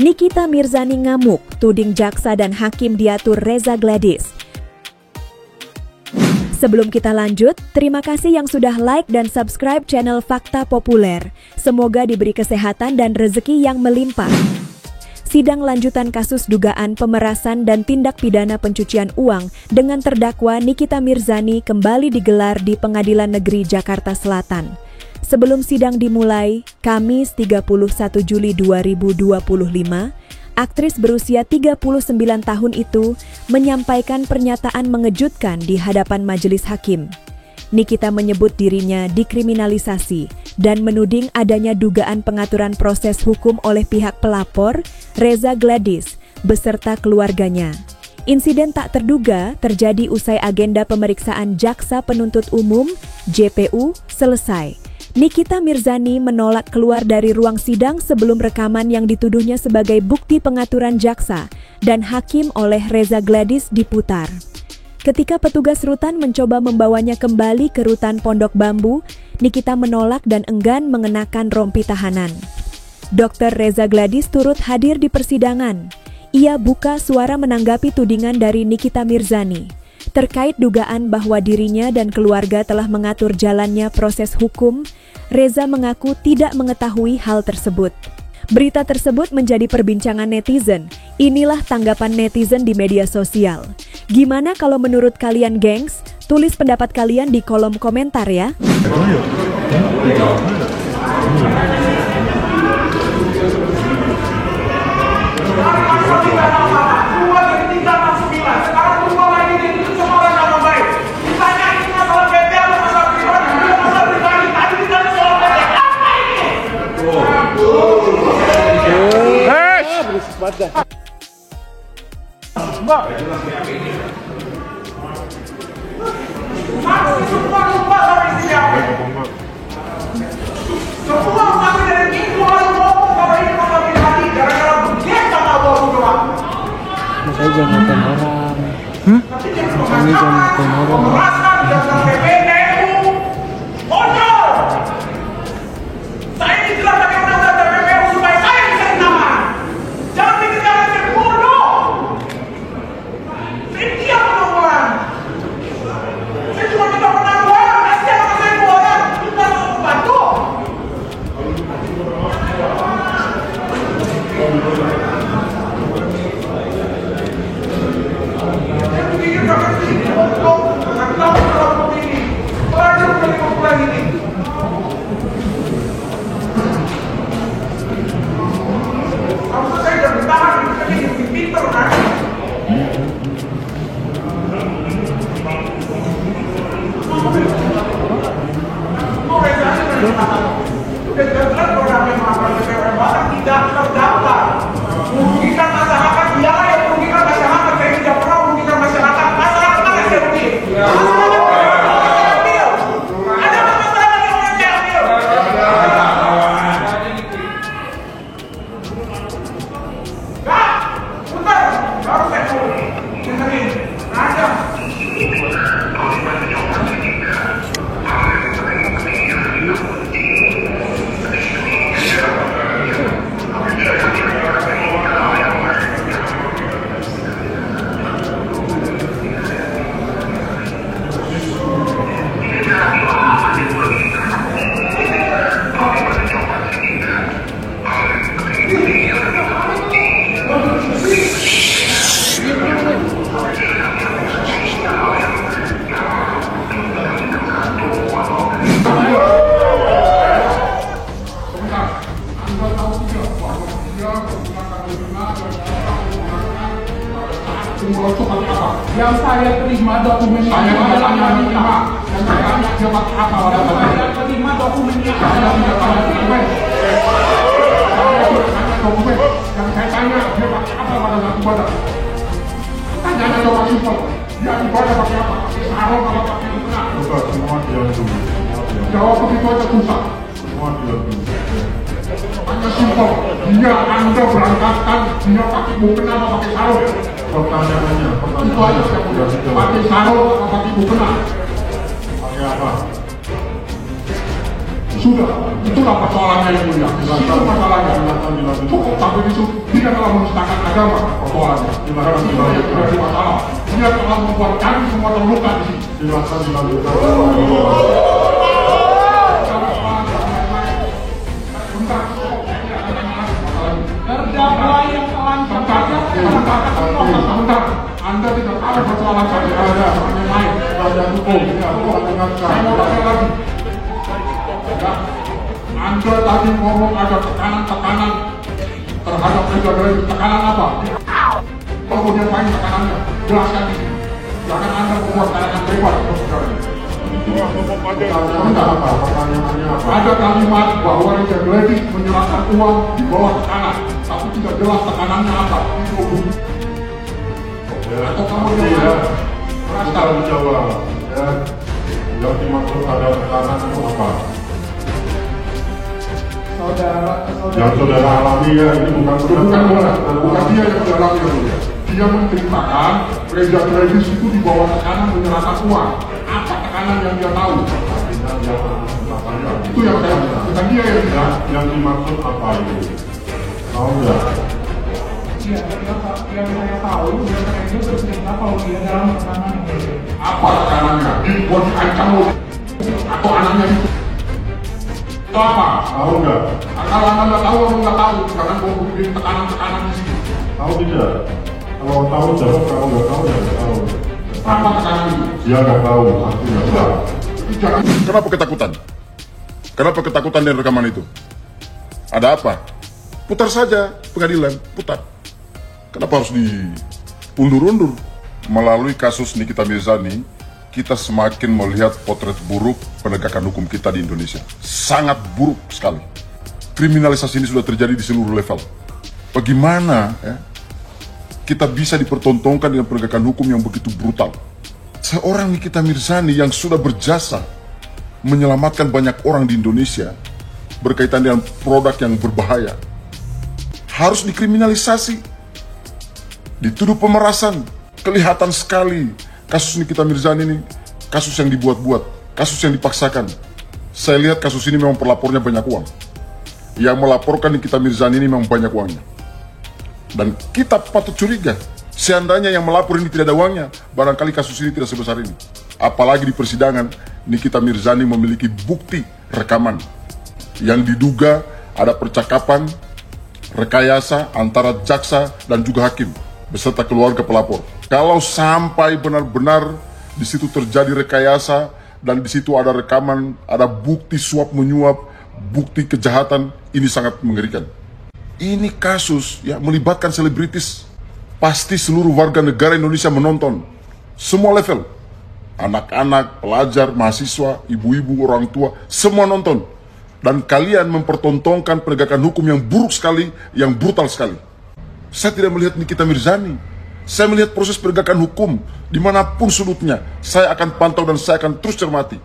Nikita Mirzani ngamuk, tuding jaksa dan hakim diatur Reza Gladys. Sebelum kita lanjut, terima kasih yang sudah like dan subscribe channel Fakta Populer. Semoga diberi kesehatan dan rezeki yang melimpah. Sidang lanjutan kasus dugaan pemerasan dan tindak pidana pencucian uang dengan terdakwa Nikita Mirzani kembali digelar di Pengadilan Negeri Jakarta Selatan. Sebelum sidang dimulai, Kamis 31 Juli 2025, aktris berusia 39 tahun itu menyampaikan pernyataan mengejutkan di hadapan majelis hakim. Nikita menyebut dirinya dikriminalisasi dan menuding adanya dugaan pengaturan proses hukum oleh pihak pelapor, Reza Gladys, beserta keluarganya. Insiden tak terduga terjadi usai agenda pemeriksaan Jaksa Penuntut Umum, JPU, selesai. Nikita Mirzani menolak keluar dari ruang sidang sebelum rekaman yang dituduhnya sebagai bukti pengaturan jaksa dan hakim oleh Reza Gladys diputar. Ketika petugas rutan mencoba membawanya kembali ke rutan Pondok Bambu, Nikita menolak dan enggan mengenakan rompi tahanan. Dr. Reza Gladys turut hadir di persidangan. Ia buka suara menanggapi tudingan dari Nikita Mirzani terkait dugaan bahwa dirinya dan keluarga telah mengatur jalannya proses hukum. Reza mengaku tidak mengetahui hal tersebut. Berita tersebut menjadi perbincangan netizen. Inilah tanggapan netizen di media sosial. Gimana kalau menurut kalian, gengs? Tulis pendapat kalian di kolom komentar ya. Saya jangan nonton orang. Saya jangan nonton orang. Tidak terdaftar, merugikan masyarakat. Dia yang merugikan masyarakat. Saya tidak pernah merugikan masyarakat. Masyarakat mana saya rugi? Ada masalah yang orang saya ambil. Enggak, bentar, baru saya tahu. Dengerin, ada. Yang saya terima dokumennya, saya terima. Yang saya tanya jawab apa? Saya terima dokumennya. Saya tidak tanya dokumen. Saya tidak tanya dokumen. Yang saya tanya jawab apa pada saat ibadah? Tanya jawab simpel. Dia ibadah pakai apa? Pakai sarung atau pakai mukena? Bukan, semua dia dulu. Jawab begitu aja susah. Semua dia dulu. Hanya simpel. Dia Anda berangkatkan dia pakai mukena atau pakai sarung? Pertanyaannya, Itu aja saya punya. Pakai sarung atau pakai mukena? pakai apa? Sudah, itulah persoalannya yang mulia. Itu masalahnya. Cukup sampai di situ. Dia telah menistakan agama, persoalannya. Tidak masalah. Dia telah membuat kami semua terluka di sini. Silakan dilanjutkan. Terdakwa yang terancam Sebentar, Anda tidak tahu persoalan saya ada yang lain. Ada hukum, ya, Tuhan ingatkan. Saya mau tanya lagi. Ya, Anda tadi ngomong ada tekanan-tekanan terhadap Mega-Gredi. Tekanan apa? Kemudian main tekanannya. Jelaskan di sini. Jangan Anda membuat tekanan bebas. Pertanyaannya apa? Ada kalimat bahwa Mega-Gredi menyerahkan uang di bawah tekanan, tapi tidak jelas tekanannya apa. Atau kamu Tidak. merasa Bukan jawab. Ya. Yang dimaksud ada tekanan itu apa? Yang saudara alami ya, ini bukan bukan dia yang dalamnya dulu ya. Dia menceritakan Mega-Gredi itu di bawah tekanan menyerahkan uang. Apa tekanan yang dia tahu? Itu yang saya bukan dia yang bilang. Yang dimaksud apa itu? Tahu nggak? Iya, yang saya tahu, dia itu bercerita kalau dia dalam tekanan. Apa tekanannya? Dibuat diancam atau anaknya itu? Itu apa? Tahu nggak? Kalau Anda nggak tahu, Anda nggak tahu. Jangan bawa bikin tekanan-tekanan di sini. Tahu tidak? Kalau tahu jawab, kalau nggak tahu ya nggak tahu. Apa tekanan itu? Dia nggak tahu, pasti nggak tahu. Jangan. Kenapa ketakutan? Kenapa ketakutan dengan rekaman itu? Ada apa? Putar saja pengadilan, putar. Kenapa harus diundur-undur? Melalui kasus Nikita Mirzani, kita semakin melihat potret buruk penegakan hukum kita di Indonesia. Sangat buruk sekali. Kriminalisasi ini sudah terjadi di seluruh level. Bagaimana ya, kita bisa dipertontonkan dengan penegakan hukum yang begitu brutal? Seorang Nikita Mirzani yang sudah berjasa menyelamatkan banyak orang di Indonesia berkaitan dengan produk yang berbahaya harus dikriminalisasi, dituduh pemerasan. Kelihatan sekali kasus Nikita Mirzani ini kasus yang dibuat-buat, kasus yang dipaksakan. Saya lihat kasus ini memang pelapornya banyak uang. Yang melaporkan Nikita Mirzani ini memang banyak uangnya. Dan kita patut curiga, seandainya yang melapor ini tidak ada uangnya, barangkali kasus ini tidak sebesar ini. Apalagi di persidangan, Nikita Mirzani memiliki bukti rekaman yang diduga ada percakapan rekayasa antara jaksa dan juga hakim beserta keluarga pelapor. Kalau sampai benar-benar di situ terjadi rekayasa dan di situ ada rekaman, ada bukti suap menyuap, bukti kejahatan, ini sangat mengerikan. Ini kasus ya melibatkan selebritis. Pasti seluruh warga negara Indonesia menonton. Semua level. Anak-anak, pelajar, mahasiswa, ibu-ibu, orang tua, semua nonton. Dan kalian mempertontonkan penegakan hukum yang buruk sekali, yang brutal sekali. Saya tidak melihat Nikita Mirzani. Saya melihat proses penegakan hukum dimanapun sudutnya. Saya akan pantau dan saya akan terus cermati.